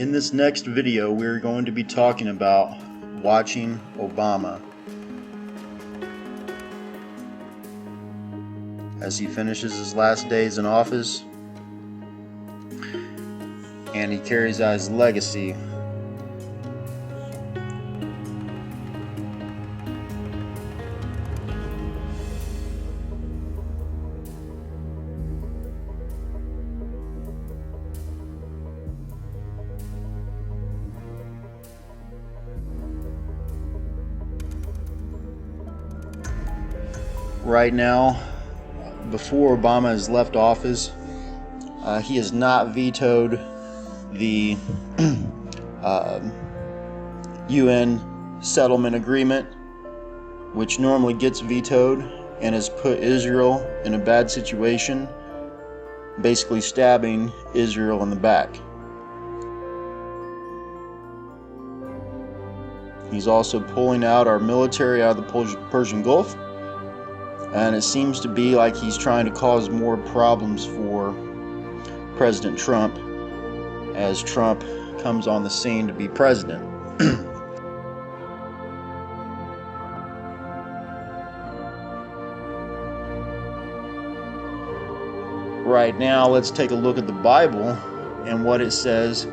In this next video, we're going to be talking about watching Obama as he finishes his last days in office and he carries out his legacy. Right now, before Obama has left office, he has not vetoed the UN settlement agreement, which normally gets vetoed, and has put Israel in a bad situation, basically stabbing Israel in the back. He's also pulling out our military out of the Persian Gulf. And it seems to be like he's trying to cause more problems for President Trump as Trump comes on the scene to be president. Right now, let's take a look at the Bible and what it says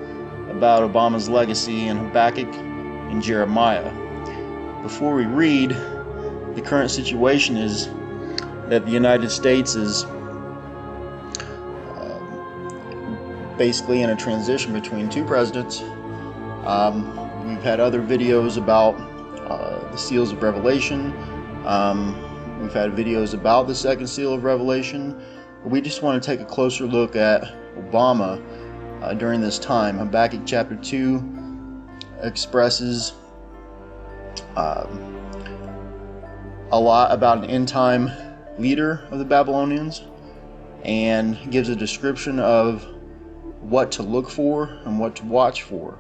about Obama's legacy in Habakkuk and Jeremiah. Before we read, the current situation is that the United States is basically in a transition between two presidents. We've had other videos about the seals of Revelation. We've had videos about the second seal of Revelation. We just want to take a closer look at Obama during this time. Habakkuk chapter 2 expresses a lot about an end-time leader of the Babylonians and gives a description of what to look for and what to watch for.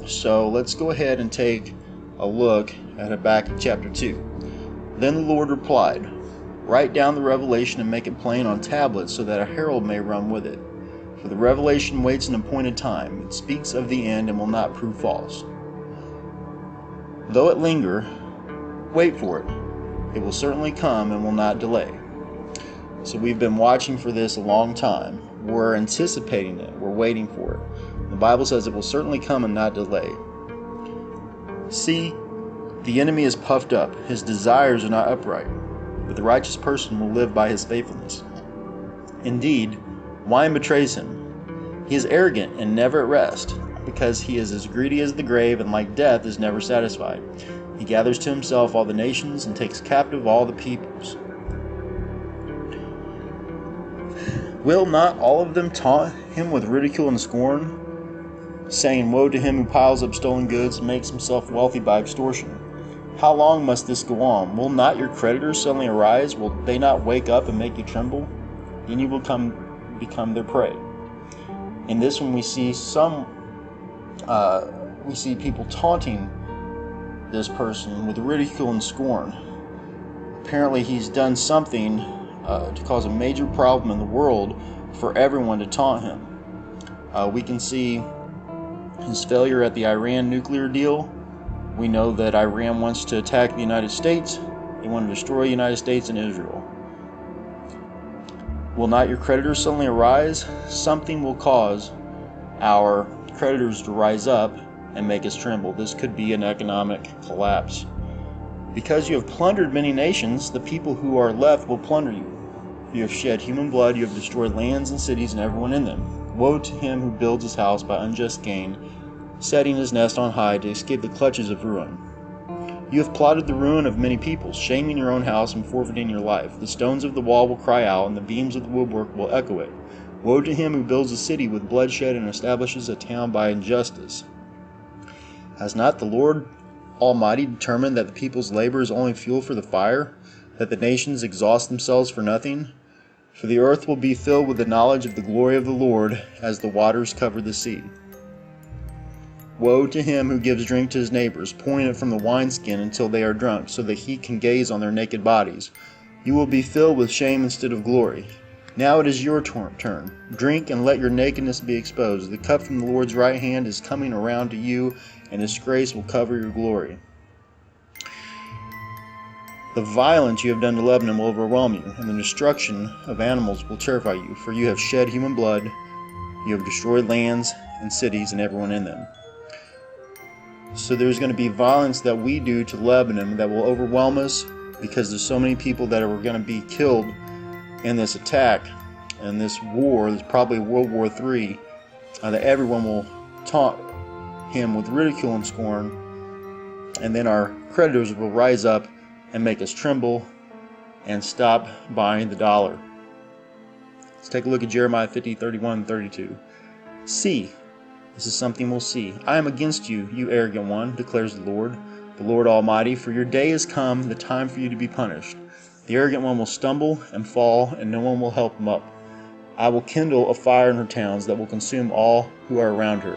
So let's go ahead and take a look at Habakkuk chapter 2. Then the Lord replied, "Write down the revelation and make it plain on tablets so that a herald may run with it. For the revelation waits an appointed time. It speaks of the end and will not prove false. Though it linger, wait for it. It will certainly come and will not delay." So we've been watching for this a long time. We're anticipating it. We're waiting for it. The Bible says it will certainly come and not delay. See, the enemy is puffed up. His desires are not upright. But the righteous person will live by his faithfulness. Indeed, wine betrays him. He is arrogant and never at rest, because he is as greedy as the grave, and like death is never satisfied. He gathers to himself all the nations and takes captive all the peoples. Will not all of them taunt him with ridicule and scorn, saying, "Woe to him who piles up stolen goods and makes himself wealthy by extortion"? How long must this go on? Will not your creditors suddenly arise? Will they not wake up and make you tremble? Then you will become their prey. In this one, we see people taunting this person with ridicule and scorn. Apparently he's done something to cause a major problem in the world for everyone to taunt him. We can see his failure at the Iran nuclear deal. We know that Iran wants to attack the United States. They want to destroy the United States and Israel. Will not your creditors suddenly arise? Something will cause our creditors to rise up and make us tremble. This could be an economic collapse. Because you have plundered many nations, the people who are left will plunder you. You have shed human blood, you have destroyed lands and cities and everyone in them. Woe to him who builds his house by unjust gain, setting his nest on high to escape the clutches of ruin. You have plotted the ruin of many peoples, shaming your own house and forfeiting your life. The stones of the wall will cry out, and the beams of the woodwork will echo it. Woe to him who builds a city with bloodshed and establishes a town by injustice. Has not the Lord Almighty determined that the people's labor is only fuel for the fire, that the nations exhaust themselves for nothing? For the earth will be filled with the knowledge of the glory of the Lord as the waters cover the sea. Woe to him who gives drink to his neighbors, pouring it from the wineskin until they are drunk, so that he can gaze on their naked bodies. You will be filled with shame instead of glory. Now it is your turn. Drink and let your nakedness be exposed. The cup from the Lord's right hand is coming around to you, and disgrace will cover your glory. The violence you have done to Lebanon will overwhelm you, and the destruction of animals will terrify you, for you have shed human blood, you have destroyed lands and cities and everyone in them. So there's going to be violence that we do to Lebanon that will overwhelm us, because there's so many people that are going to be killed in this attack and this war. There's probably World War III, that everyone will taunt him with ridicule and scorn, and then our creditors will rise up and make us tremble and stop buying the dollar. Let's take a look at Jeremiah 50:31 and 32. See, this is something we'll see. I am against you, you arrogant one, declares the Lord Almighty, for your day has come, the time for you to be punished. The arrogant one will stumble and fall, and no one will help him up. I will kindle a fire in her towns that will consume all who are around her.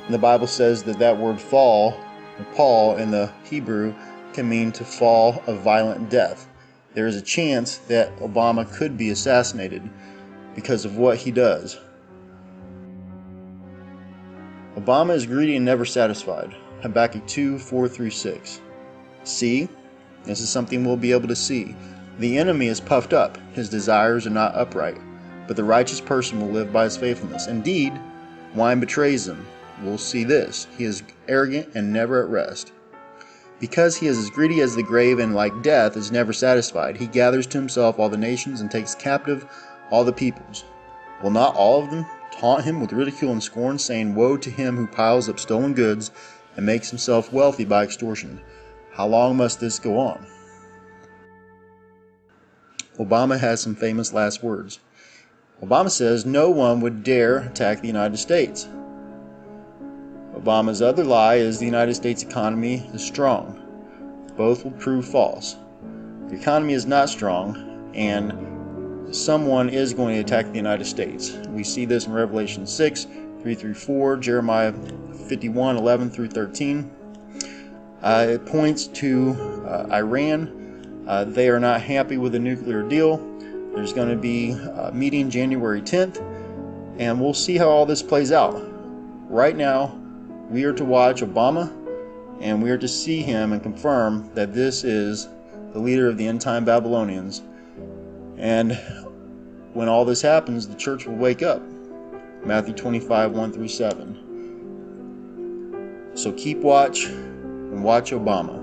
And the Bible says that word fall, or Paul in the Hebrew, can mean to fall a violent death. There is a chance that Obama could be assassinated because of what he does. Obama is greedy and never satisfied. Habakkuk 2:4-6. See, this is something we'll be able to see. The enemy is puffed up, his desires are not upright, but the righteous person will live by his faithfulness. Indeed, wine betrays him. We'll see this. He is arrogant and never at rest. Because he is as greedy as the grave and like death is never satisfied, he gathers to himself all the nations and takes captive all the peoples. Will not all of them taunt him with ridicule and scorn, saying, Woe to him who piles up stolen goods and makes himself wealthy by extortion? How long must this go on? Obama has some famous last words. Obama says no one would dare attack the United States. Obama's other lie is the United States economy is strong. Both will prove false. The economy is not strong, and someone is going to attack the United States. We see this in Revelation 6:3-4, Jeremiah 51:11-13. It points to Iran. They are not happy with the nuclear deal. There's going to be a meeting January 10th, and we'll see how all this plays out. Right now, we are to watch Obama, and we are to see him and confirm that this is the leader of the end-time Babylonians. And when all this happens, the church will wake up. Matthew 25:1-7. So keep watch and watch Obama.